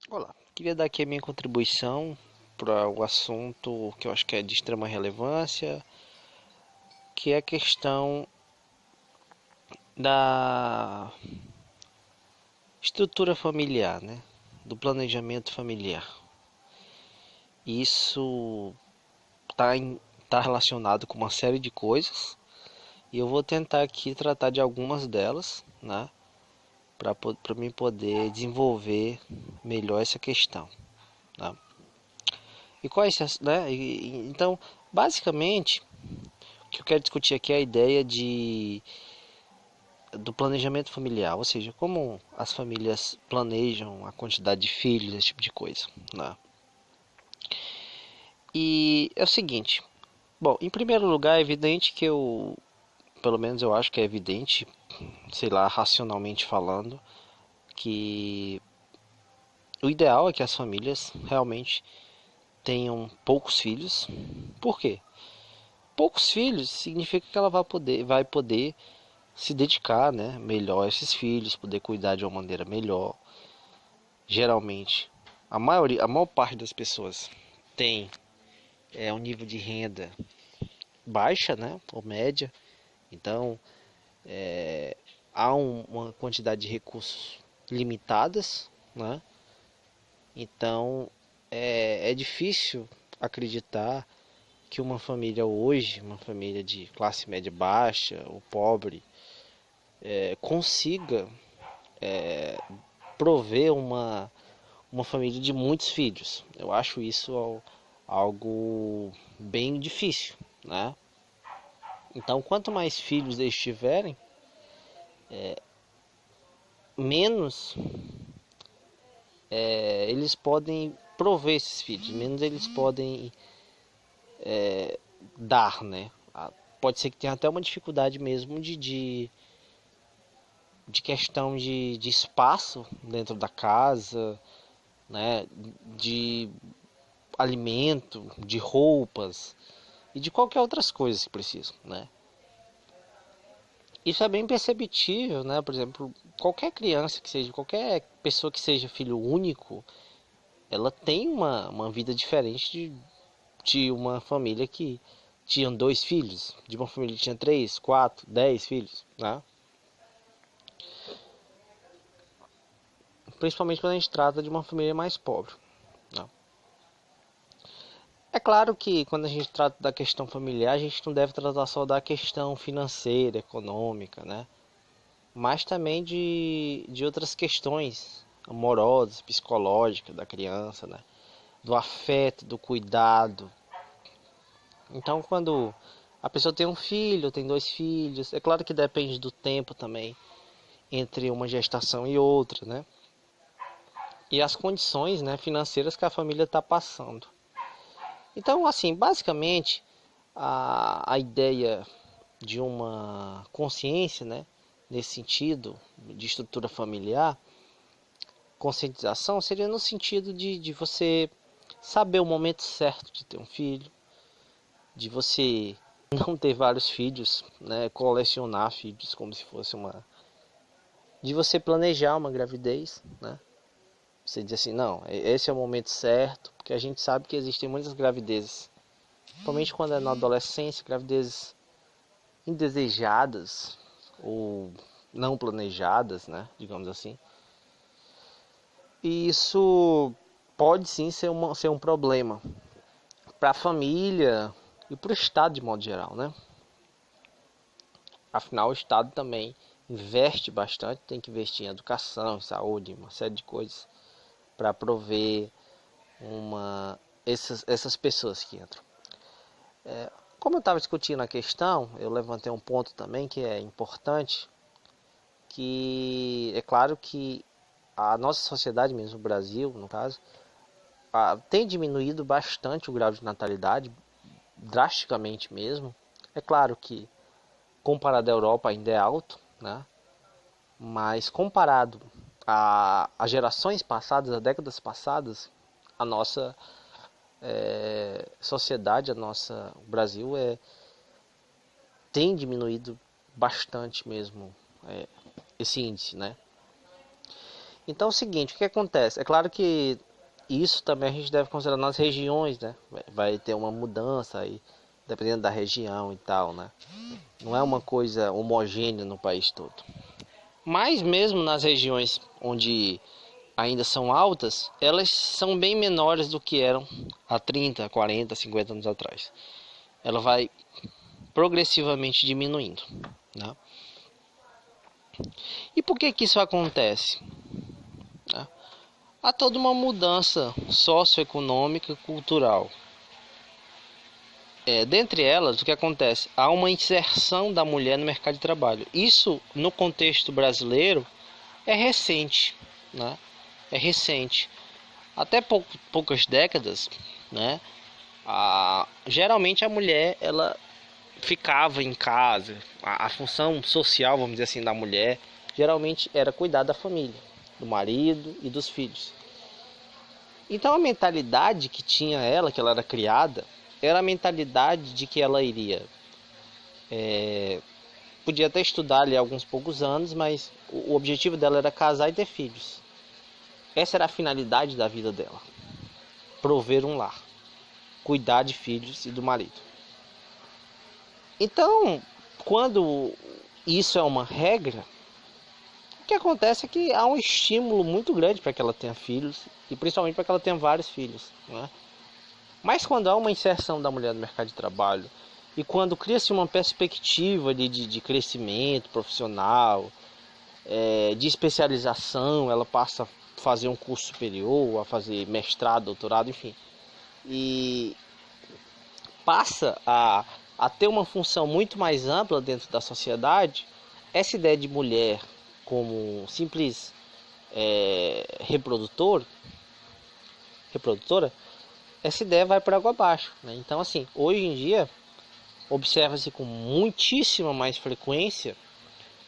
Olá, queria dar aqui a minha contribuição para o assunto que eu acho que é de extrema relevância, que é a questão da estrutura familiar, né? Do planejamento familiar. Isso está tá relacionado com uma série de coisas e eu vou tentar aqui tratar de algumas delas, né? Para mim poder desenvolver melhor essa questão, tá? E quais, né? Então, basicamente, o que eu quero discutir aqui é a ideia do planejamento familiar, ou seja, como as famílias planejam a quantidade de filhos, esse tipo de coisa, né? E é o seguinte, bom, em primeiro lugar é evidente que pelo menos eu acho que é evidente, sei lá, racionalmente falando, que o ideal é que as famílias realmente tenham poucos filhos. Por quê? Poucos filhos significa que ela vai poder se dedicar, né, melhor a esses filhos, poder cuidar de uma maneira melhor. Geralmente, a maior parte das pessoas tem um nível de renda baixa, né, ou média. Então, há uma quantidade de recursos limitadas, né? Então, é difícil acreditar que uma família hoje, uma família de classe média baixa ou pobre, consiga prover uma família de muitos filhos. Eu acho isso algo bem difícil, né? Então, quanto mais filhos eles tiverem, menos eles podem prover esses filhos, menos eles podem dar, né? Pode ser que tenha até uma dificuldade mesmo de questão de espaço dentro da casa, né? De alimento, de roupas e de qualquer outras coisas que precisam, né? Isso é bem perceptível, né? Por exemplo, qualquer criança que seja, qualquer pessoa que seja filho único, ela tem uma vida diferente de uma família que tinha dois filhos, de uma família que tinha três, quatro, 10 filhos, né? Principalmente quando a gente trata de uma família mais pobre, né? É claro que quando a gente trata da questão familiar, a gente não deve tratar só da questão financeira, econômica, né? Mas também de outras questões amorosas, psicológicas da criança, né? Do afeto, do cuidado. Então, quando a pessoa tem um filho, tem dois filhos, é claro que depende do tempo também entre uma gestação e outra, né? E as condições, né, financeiras que a família está passando. Então, assim, basicamente, a ideia de uma consciência, né, nesse sentido, de estrutura familiar, conscientização, seria no sentido de você saber o momento certo de ter um filho, de você não ter vários filhos, né, colecionar filhos como se fosse uma... De você planejar uma gravidez, né? Você diz assim, não, esse é o momento certo, porque a gente sabe que existem muitas gravidezes, principalmente quando é na adolescência, gravidezes indesejadas ou não planejadas, né, digamos assim. E isso pode sim ser um problema para a família e para o Estado de modo geral, né? Afinal, o Estado também investe bastante, tem que investir em educação, em saúde, uma série de coisas para prover essas pessoas que entram. Como eu estava discutindo a questão, eu levantei um ponto também que é importante, que é claro que a nossa sociedade, mesmo o Brasil, no caso, tem diminuído bastante o grau de natalidade, drasticamente mesmo. É claro que comparado à Europa ainda é alto, né? Mas comparado a gerações passadas, a décadas passadas, a nossa sociedade, o Brasil tem diminuído bastante mesmo esse índice, né? Então é o seguinte, o que acontece? É claro que isso também a gente deve considerar nas regiões, né? Vai ter uma mudança aí, dependendo da região e tal, né? Não é uma coisa homogênea no país todo. Mas mesmo nas regiões onde ainda são altas, elas são bem menores do que eram há 30, 40, 50 anos atrás. Ela vai progressivamente diminuindo, né? E por que que isso acontece? Há toda uma mudança socioeconômica e cultural. Dentre elas, o que acontece? Há uma inserção da mulher no mercado de trabalho. Isso, no contexto brasileiro, é recente, né? É recente. Até poucas décadas, né? Geralmente a mulher, ela ficava em casa. A função social, vamos dizer assim, da mulher, geralmente era cuidar da família, do marido e dos filhos. Então a mentalidade que tinha ela, que ela era criada, era a mentalidade de que ela iria podia até estudar ali alguns poucos anos, mas o objetivo dela era casar e ter filhos. Essa era a finalidade da vida dela: prover um lar, cuidar de filhos e do marido. Então, quando isso é uma regra, o que acontece é que há um estímulo muito grande para que ela tenha filhos, e principalmente para que ela tenha vários filhos, né? Mas quando há uma inserção da mulher no mercado de trabalho, e quando cria-se uma perspectiva de crescimento profissional, de especialização, ela passa a fazer um curso superior, a fazer mestrado, doutorado, enfim, e passa a ter uma função muito mais ampla dentro da sociedade. Essa ideia de mulher como simples reprodutora, essa ideia vai para água abaixo, né? Então, assim, hoje em dia observa-se com muitíssima mais frequência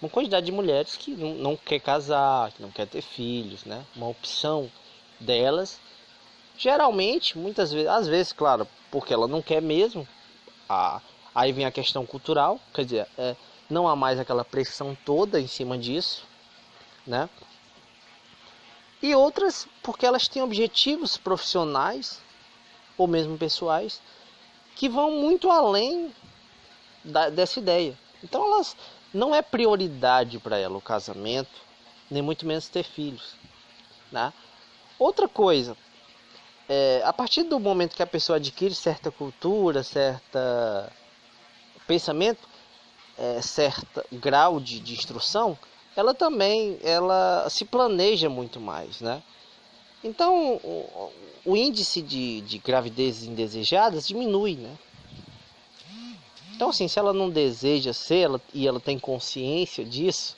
uma quantidade de mulheres que não quer casar, que não quer ter filhos, né? Uma opção delas, geralmente, muitas vezes, às vezes, claro, porque ela não quer mesmo. Aí vem a questão cultural, quer dizer, não há mais aquela pressão toda em cima disso, né? E outras porque elas têm objetivos profissionais ou mesmo pessoais que vão muito além dessa ideia. Então elas não é prioridade para ela o casamento, nem muito menos ter filhos, né? Outra coisa, a partir do momento que a pessoa adquire certa cultura, certa pensamento, certo grau de instrução, ela também se planeja muito mais, né? Então o índice de gravidezes indesejadas diminui, né? Então, assim, se ela não deseja ser e ela tem consciência disso,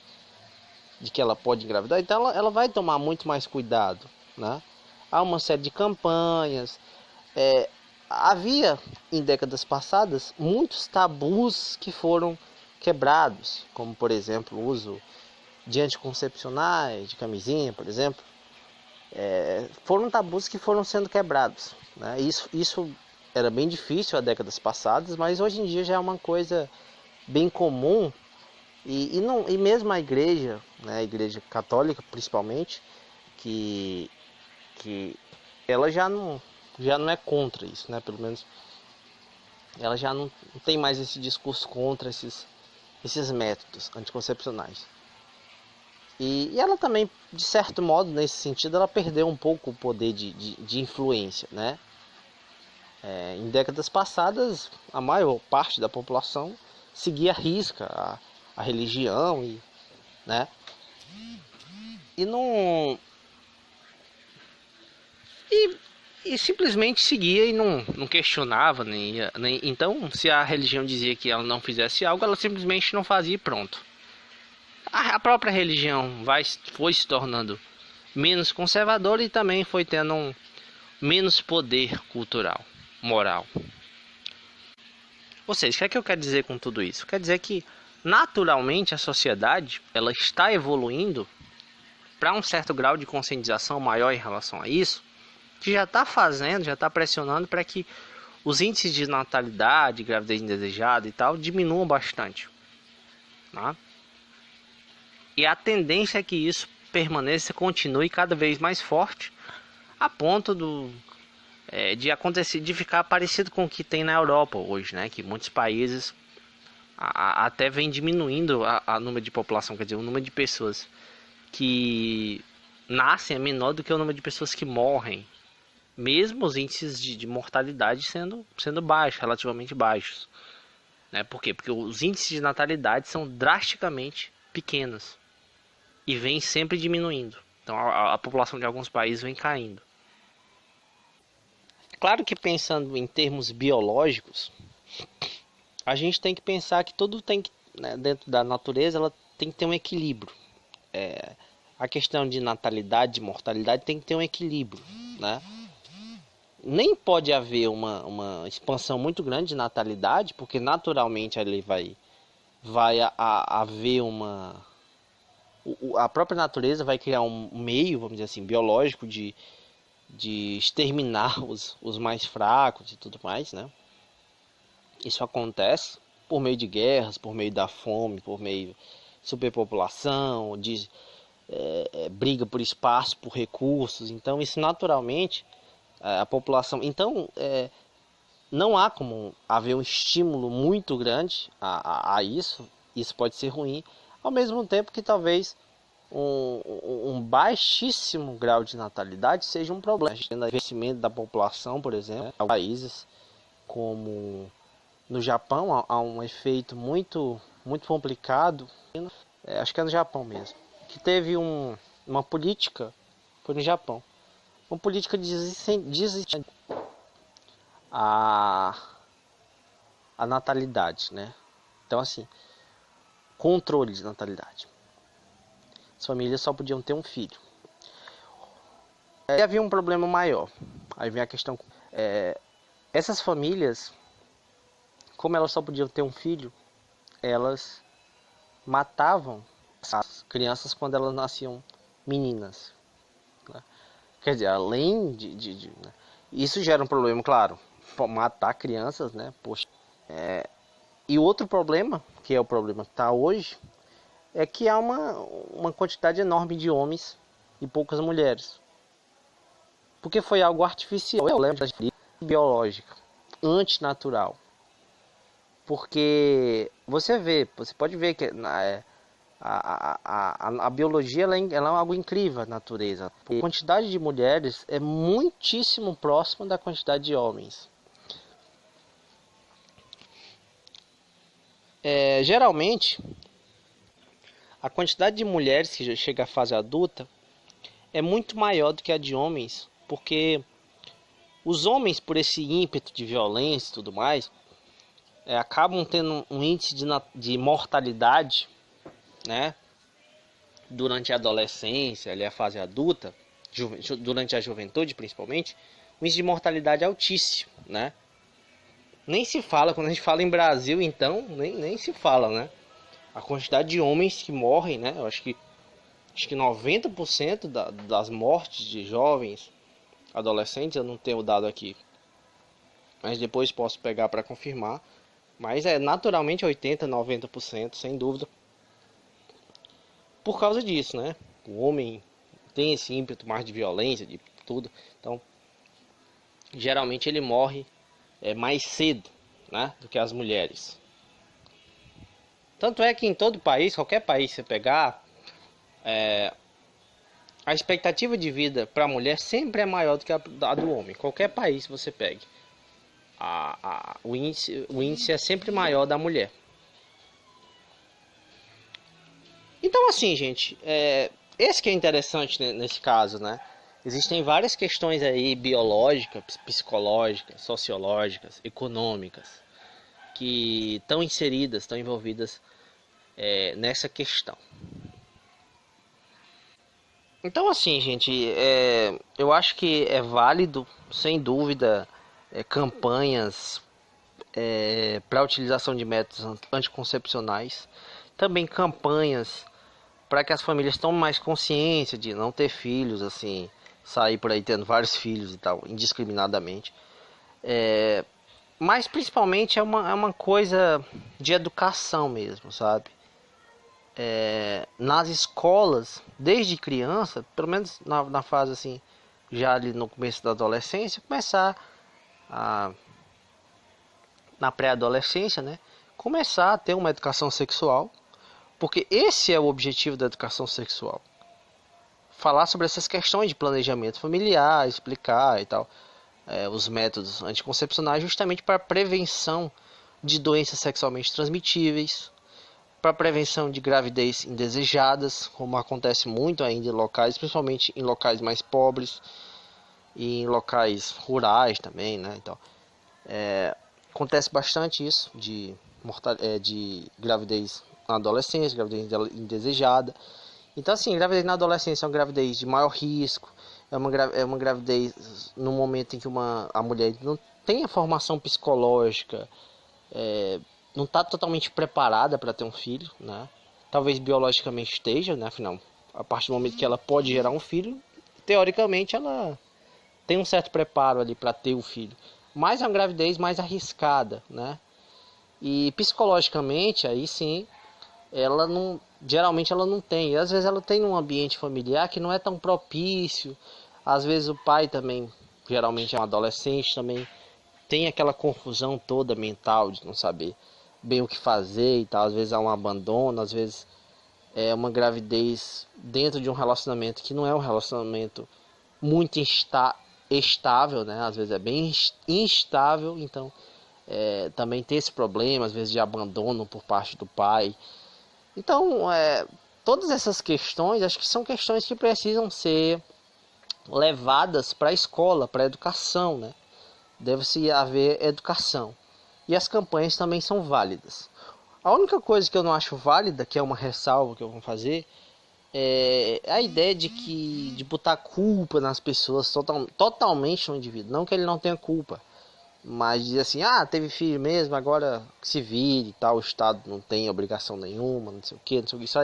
de que ela pode engravidar, então ela vai tomar muito mais cuidado, né? Há uma série de campanhas. Havia, em décadas passadas, muitos tabus que foram quebrados, como, por exemplo, o uso de anticoncepcionais, de camisinha, por exemplo. Foram tabus que foram sendo quebrados, né? Isso era bem difícil há décadas passadas, mas hoje em dia já é uma coisa bem comum. E mesmo a igreja, né, a igreja católica principalmente, que ela já não é contra isso, né? Pelo menos ela já não tem mais esse discurso contra esses métodos anticoncepcionais. E ela também, de certo modo, nesse sentido, ela perdeu um pouco o poder de influência, né? Em décadas passadas, a maior parte da população seguia à risca a religião, né? E não e simplesmente seguia e não questionava nem. Então, se a religião dizia que ela não fizesse algo, ela simplesmente não fazia e pronto. A própria religião foi se tornando menos conservadora e também foi tendo menos poder cultural, moral. Ou seja, o que é que eu quero dizer com tudo isso? Quer dizer que naturalmente a sociedade ela está evoluindo para um certo grau de conscientização maior em relação a isso, que já está pressionando para que os índices de natalidade, gravidez indesejada e tal diminuam bastante, né? E a tendência é que isso permaneça, continue cada vez mais forte, a ponto de acontecer, de ficar parecido com o que tem na Europa hoje, né? Que muitos países até vem diminuindo a número de população, quer dizer, o número de pessoas que nascem é menor do que o número de pessoas que morrem, mesmo os índices de mortalidade sendo baixos, relativamente baixos, né? Por quê? Porque os índices de natalidade são drasticamente pequenos e vem sempre diminuindo. Então a população de alguns países vem caindo. Claro que pensando em termos biológicos, a gente tem que pensar que tudo tem que, né, dentro da natureza, ela tem que ter um equilíbrio. A questão de natalidade, de mortalidade tem que ter um equilíbrio, né? Nem pode haver uma expansão muito grande de natalidade, porque naturalmente ali vai haver a própria natureza vai criar um meio, vamos dizer assim, biológico de exterminar os mais fracos e tudo mais, né? Isso acontece por meio de guerras, por meio da fome, por meio de superpopulação, de briga por espaço, por recursos. Então isso naturalmente a população. Então não há como haver um estímulo muito grande a isso. Isso pode ser ruim, ao mesmo tempo que talvez um baixíssimo grau de natalidade seja um problema. O envelhecimento da população, por exemplo, em países como no Japão há um efeito muito complicado. Acho que é no Japão mesmo, que teve uma política, foi no Japão, uma política de desincentivar a natalidade, né? Então assim, controle de natalidade. As famílias só podiam ter um filho. Aí havia um problema maior. Aí vem a questão. Essas famílias, como elas só podiam ter um filho, elas matavam as crianças quando elas nasciam meninas, né? Quer dizer, além né? Isso gera um problema, claro. Matar crianças, né? Poxa. E outro problema, que é o problema que está hoje, é que há uma quantidade enorme de homens e poucas mulheres. Porque foi algo artificial, biológica, antinatural. Porque você pode ver que a biologia ela é algo incrível, a natureza. A quantidade de mulheres é muitíssimo próxima da quantidade de homens. Geralmente, a quantidade de mulheres que chega à fase adulta é muito maior do que a de homens, porque os homens, por esse ímpeto de violência e tudo mais, acabam tendo um índice de mortalidade, né, durante a adolescência, ali a fase adulta, durante a juventude principalmente, um índice de mortalidade altíssimo, né? Nem se fala, quando a gente fala em Brasil, então, nem se fala, né? A quantidade de homens que morrem, né? Eu acho que 90% das mortes de jovens, adolescentes, eu não tenho o dado aqui, mas depois posso pegar para confirmar. Mas naturalmente 80%, 90%, sem dúvida. Por causa disso, né? O homem tem esse ímpeto mais de violência, de tudo. Então, geralmente ele morre mais cedo, né, do que as mulheres. Tanto é que em todo país, qualquer país que você pegar, a expectativa de vida para a mulher sempre é maior do que a do homem. Qualquer país que você pegue, o índice é sempre maior da mulher. Então assim, gente, esse que é interessante nesse caso, né? Existem várias questões aí biológicas, psicológicas, sociológicas, econômicas, que estão inseridas, estão envolvidas nessa questão. Então assim, gente, eu acho que é válido, sem dúvida, campanhas para a utilização de métodos anticoncepcionais, também campanhas para que as famílias tomem mais consciência de não ter filhos, assim, sair por aí tendo vários filhos e tal, indiscriminadamente. Mas principalmente é uma coisa de educação mesmo, sabe? nas escolas, desde criança, pelo menos na fase assim, já ali no começo da adolescência, começar a, na pré-adolescência, né? Começar a ter uma educação sexual, porque esse é o objetivo da educação sexual. Falar sobre essas questões de planejamento familiar, explicar e tal, os métodos anticoncepcionais, justamente para prevenção de doenças sexualmente transmitíveis, para prevenção de gravidez indesejadas, como acontece muito ainda em locais, principalmente em locais mais pobres e em locais rurais também, né? Então, acontece bastante isso de gravidez na adolescência, gravidez indesejada. Então, assim, gravidez na adolescência é uma gravidez de maior risco, é uma gravidez no momento em que a mulher não tem a formação psicológica, não está totalmente preparada para ter um filho, né? Talvez biologicamente esteja, né? Afinal, a partir do momento que ela pode gerar um filho, teoricamente ela tem um certo preparo ali para ter o filho. Mas é uma gravidez mais arriscada, né? E psicologicamente, aí sim, ela não, geralmente ela não tem. E às vezes ela tem um ambiente familiar que não é tão propício. Às vezes o pai também, geralmente é um adolescente também, tem aquela confusão toda mental de não saber bem o que fazer e tal. Às vezes há um abandono, às vezes é uma gravidez dentro de um relacionamento que não é um relacionamento muito estável, né? Às vezes é bem instável, então também tem esse problema, às vezes de abandono por parte do pai. Então, todas essas questões, acho que são questões que precisam ser levadas para a escola, para a educação, né? Deve-se haver educação. E as campanhas também são válidas. A única coisa que eu não acho válida, que é uma ressalva que eu vou fazer, é a ideia de botar culpa nas pessoas totalmente no indivíduo. Não que ele não tenha culpa, mas dizer assim, teve filho mesmo, agora se vire e tal, o Estado não tem obrigação nenhuma, não sei o que, não sei o que. Isso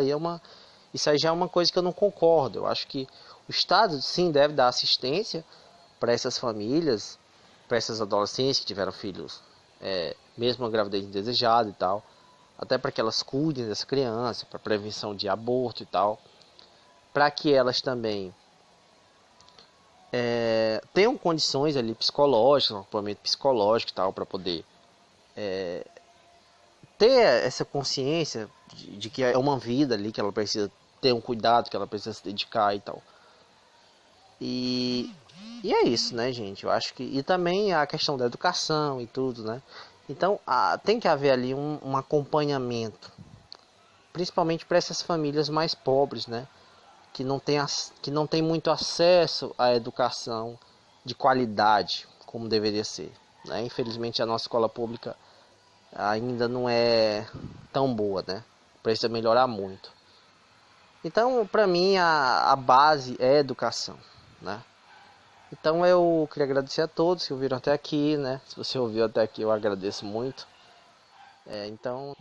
aí já é uma coisa que eu não concordo. Eu acho que o Estado sim deve dar assistência para essas famílias, para essas adolescentes que tiveram filhos, mesmo a gravidez indesejada e tal, até para que elas cuidem dessa criança, para prevenção de aborto e tal, para que elas também tenham condições ali psicológicas, um acompanhamento psicológico e tal, para poder ter essa consciência de que é uma vida ali, que ela precisa ter um cuidado, que ela precisa se dedicar e tal. E é isso, né, gente? Eu acho que. E também a questão da educação e tudo, né? Então tem que haver ali um acompanhamento, principalmente para essas famílias mais pobres, né? Que não tem muito acesso à educação de qualidade, como deveria ser, né? Infelizmente a nossa escola pública ainda não é tão boa, né? Precisa melhorar muito. Então, para mim, a base é a educação, né? Então eu queria agradecer a todos que ouviram até aqui, né? Se você ouviu até aqui, eu agradeço muito. Então